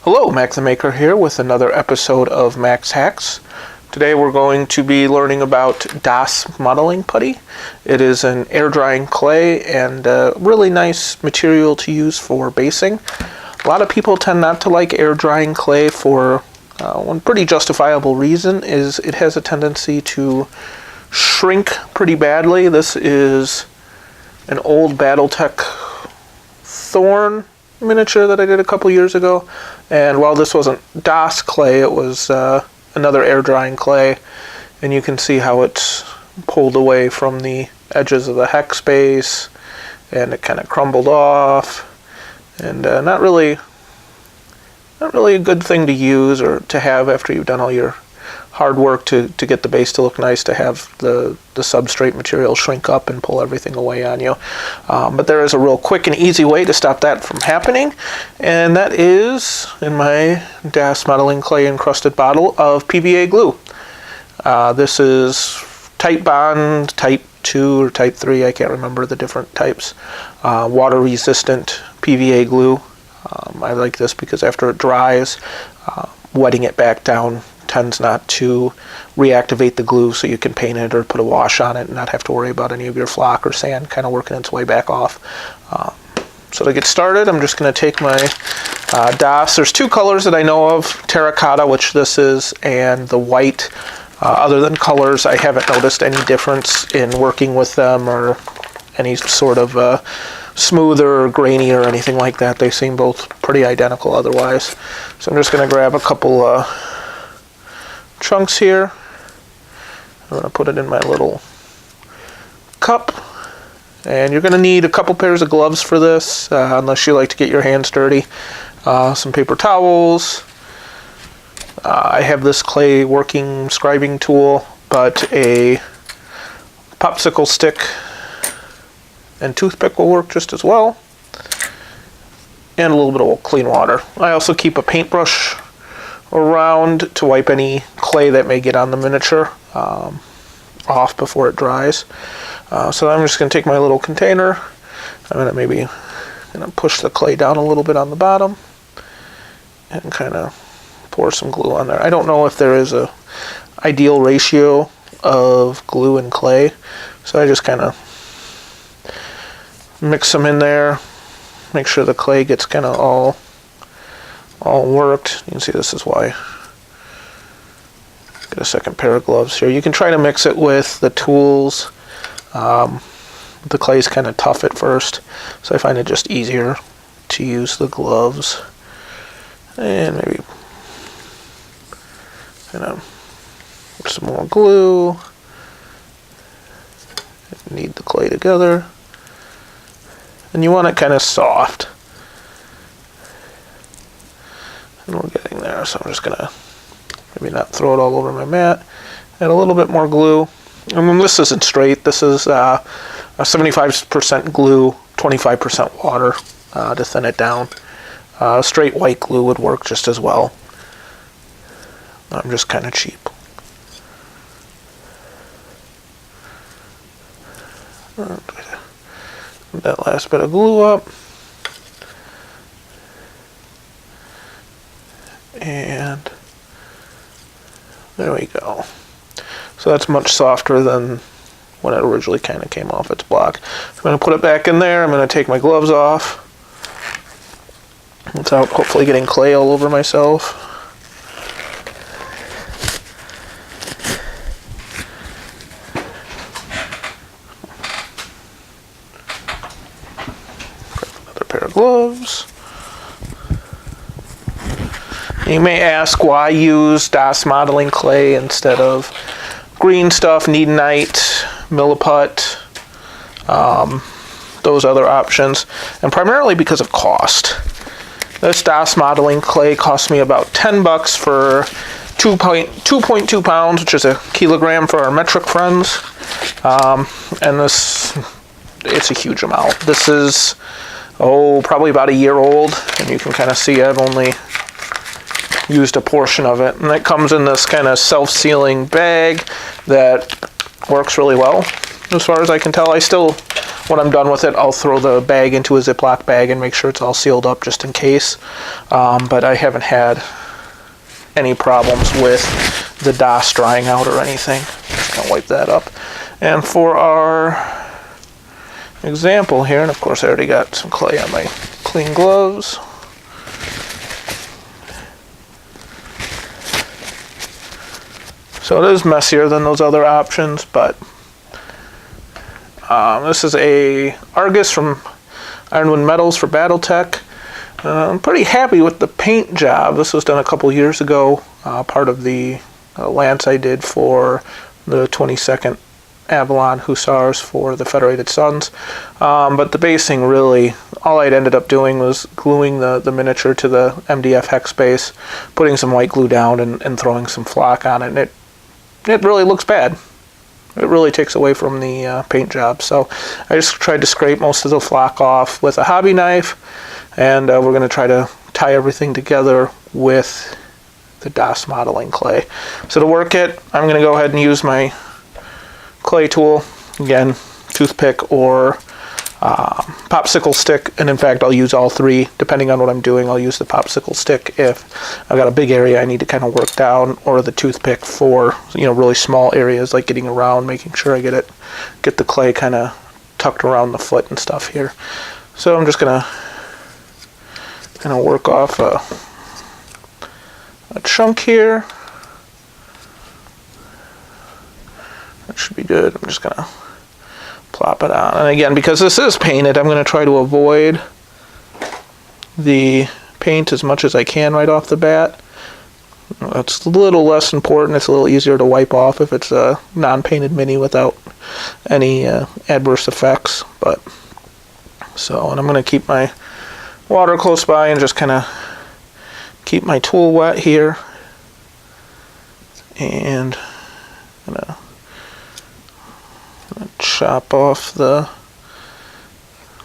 Hello, Mack the Maker here with another episode of Mack's Hacks. Today we're going to be learning about Das modeling putty. It is an air drying clay and a really nice material to use for basing. A lot of people tend not to like air drying clay for one pretty justifiable reason is it has a tendency to shrink pretty badly. This is an old Battletech Thorn miniature that I did a couple years ago, and while this wasn't Das clay, it was another air drying clay, and you can see how it's pulled away from the edges of the hex base, and it kind of crumbled off, and not really a good thing to use or to have after you've done all your hard work to get the base to look nice, to have the substrate material shrink up and pull everything away on you. But there is a real quick and easy way to stop that from happening, and that is in my Das modeling clay encrusted bottle of PVA glue. This is Type Bond, Type 2 or Type 3, I can't remember the different types. Water resistant PVA glue. I like this because after it dries, wetting it back down tends not to reactivate the glue, so you can paint it or put a wash on it and not have to worry about any of your flock or sand kind of working its way back off. So to get started, I'm just going to take my Das. There's two colors that I know of, terracotta, which this is, and the white. Other than colors, I haven't noticed any difference in working with them or any sort of smoother or grainy or anything like that. They seem both pretty identical otherwise. So I'm just going to grab a couple chunks here. I'm going to put it in my little cup, and you're going to need a couple pairs of gloves for this, unless you like to get your hands dirty. Some paper towels. I have this clay working scribing tool, but a popsicle stick and toothpick will work just as well, and a little bit of clean water. I also keep a paintbrush around to wipe any clay that may get on the miniature off before it dries. So I'm just going to take my little container. I'm going to maybe push the clay down a little bit on the bottom and kind of pour some glue on there. I don't know if there is a ideal ratio of glue and clay, so I just kind of mix them in there, make sure the clay gets kind of all worked. You can see this is why. Get a second pair of gloves here. You can try to mix it with the tools. The clay is kind of tough at first, so I find it just easier to use the gloves. And maybe kind of put some more glue. Knead the clay together. And you want it kind of soft. And we're getting there, so I'm just going to maybe not throw it all over my mat. Add a little bit more glue. And then this isn't straight. This is a 75% glue, 25% water to thin it down. Straight white glue would work just as well. I'm just kind of cheap. That last bit of glue up. And there we go. So that's much softer than when it originally kind of came off its block. I'm going to put it back in there. I'm going to take my gloves off without hopefully getting clay all over myself. Grab another pair of gloves. You may ask why use Das modeling clay instead of green stuff, Needonite, Milliput, those other options, and primarily because of cost. This Das modeling clay cost me about $10 for 2.2 pounds, which is a kilogram for our metric friends, and it's a huge amount. This is probably about a year old, and you can kind of see I've only used a portion of it, and it comes in this kind of self-sealing bag that works really well as far as I can tell. I still when I'm done with it, I'll throw the bag into a Ziploc bag and make sure it's all sealed up just in case. But I haven't had any problems with the DOS drying out or anything. Just gonna wipe that up. And for our example here, and of course I already got some clay on my clean gloves. So it is messier than those other options, but this is a Argus from Ironwood Metals for BattleTech. I'm pretty happy with the paint job. This was done a couple years ago, part of the lance I did for the 22nd Avalon Hussars for the Federated Sons. But the basing really, all I'd ended up doing was gluing the miniature to the MDF hex base, putting some white glue down and throwing some flock on it. And it really looks bad. It really takes away from the paint job. So I just tried to scrape most of the flock off with a hobby knife, and we're going to try to tie everything together with the DOS modeling clay. So to work it, I'm going to go ahead and use my clay tool, again, toothpick or popsicle stick, and in fact I'll use all three depending on what I'm doing. I'll use the popsicle stick if I've got a big area I need to kind of work down, or the toothpick for really small areas like getting around, making sure I get the clay kind of tucked around the foot and stuff here. So I'm just gonna kind of work off a chunk here. That should be good. I'm just gonna plop it on. And again, because this is painted, I'm going to try to avoid the paint as much as I can right off the bat. It's a little less important. It's a little easier to wipe off if it's a non-painted mini without any adverse effects. And I'm going to keep my water close by and just kind of keep my tool wet here. And I'm going to chop off the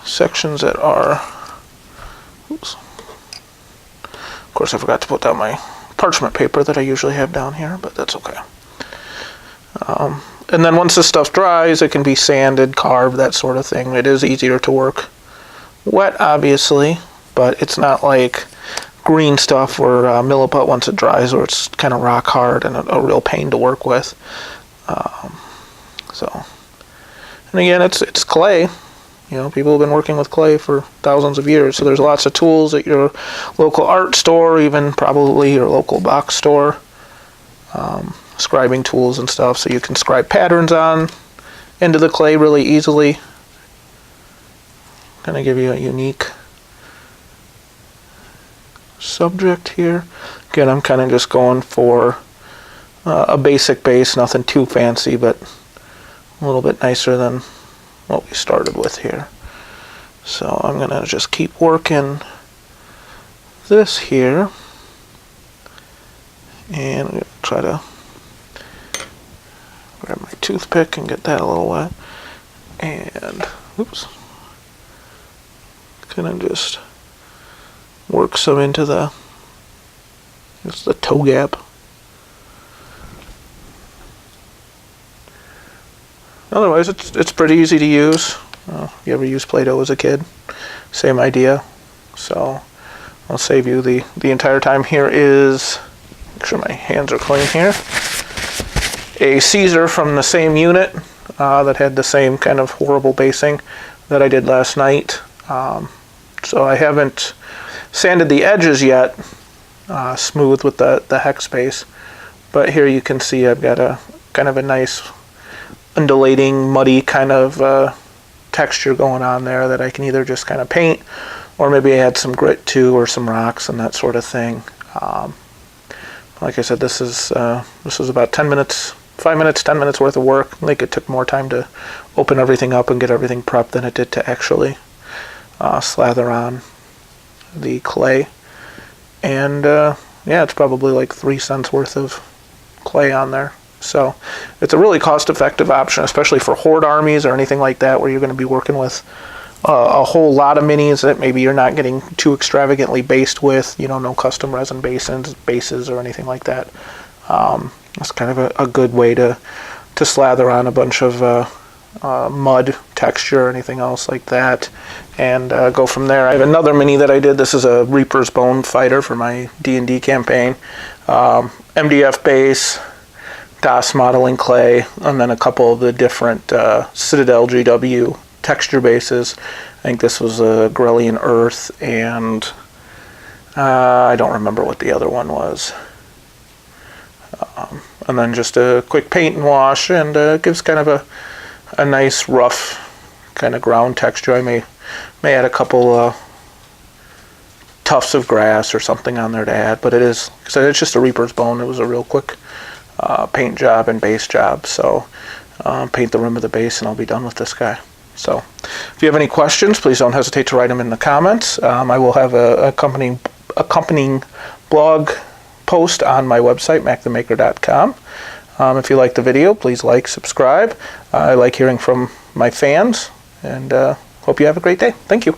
sections that are, oops. Of course I forgot to put down my parchment paper that I usually have down here, but that's okay. And then once this stuff dries, it can be sanded, carved, that sort of thing. It is easier to work wet, obviously, but it's not like green stuff or milliput once it dries, where it's kind of rock hard and a real pain to work with. And again, it's clay. People have been working with clay for thousands of years, so there's lots of tools at your local art store, even probably your local box store, scribing tools and stuff, so you can scribe patterns on into the clay really easily. Kind of give you a unique subject here. Again, I'm kind of just going for a basic base, nothing too fancy, but a little bit nicer than what we started with here. So I'm going to just keep working this here, and I'm going to try to grab my toothpick and get that a little wet, and oops, kind of just work some into the toe gap. Otherwise, it's pretty easy to use. You ever use Play-Doh as a kid? Same idea. So I'll save you the entire time. Here is, make sure my hands are clean here, a Caesar from the same unit that had the same kind of horrible basing that I did last night. So I haven't sanded the edges yet, smooth with the hex base. But here you can see I've got a kind of a nice undulating, muddy kind of texture going on there that I can either just kind of paint, or maybe add some grit to, or some rocks and that sort of thing. Like I said, this is about 10 minutes, 5 minutes, 10 minutes worth of work. I think it took more time to open everything up and get everything prepped than it did to actually slather on the clay. And yeah, it's probably like 3 cents worth of clay on there. So it's a really cost-effective option, especially for horde armies or anything like that, where you're going to be working with a whole lot of minis that maybe you're not getting too extravagantly based with, no custom resin bases or anything like that. It's kind of a good way to slather on a bunch of mud texture or anything else like that, and go from there. I have another mini that I did. This is a Reaper's Bone Fighter for my D&D campaign. MDF base, DOS modeling clay, and then a couple of the different Citadel GW texture bases. I think this was a Grellian Earth, and I don't remember what the other one was. And then just a quick paint and wash, and gives kind of a nice rough kind of ground texture. I may add a couple tufts of grass or something on there to add, but it's just a Reaper's Bone. It was a real quick paint job and base job. So paint the rim of the base and I'll be done with this guy. So if you have any questions, please don't hesitate to write them in the comments. I will have a accompanying blog post on my website, mackthemaker.com. If you like the video, please like, subscribe. I like hearing from my fans, and hope you have a great day. Thank you.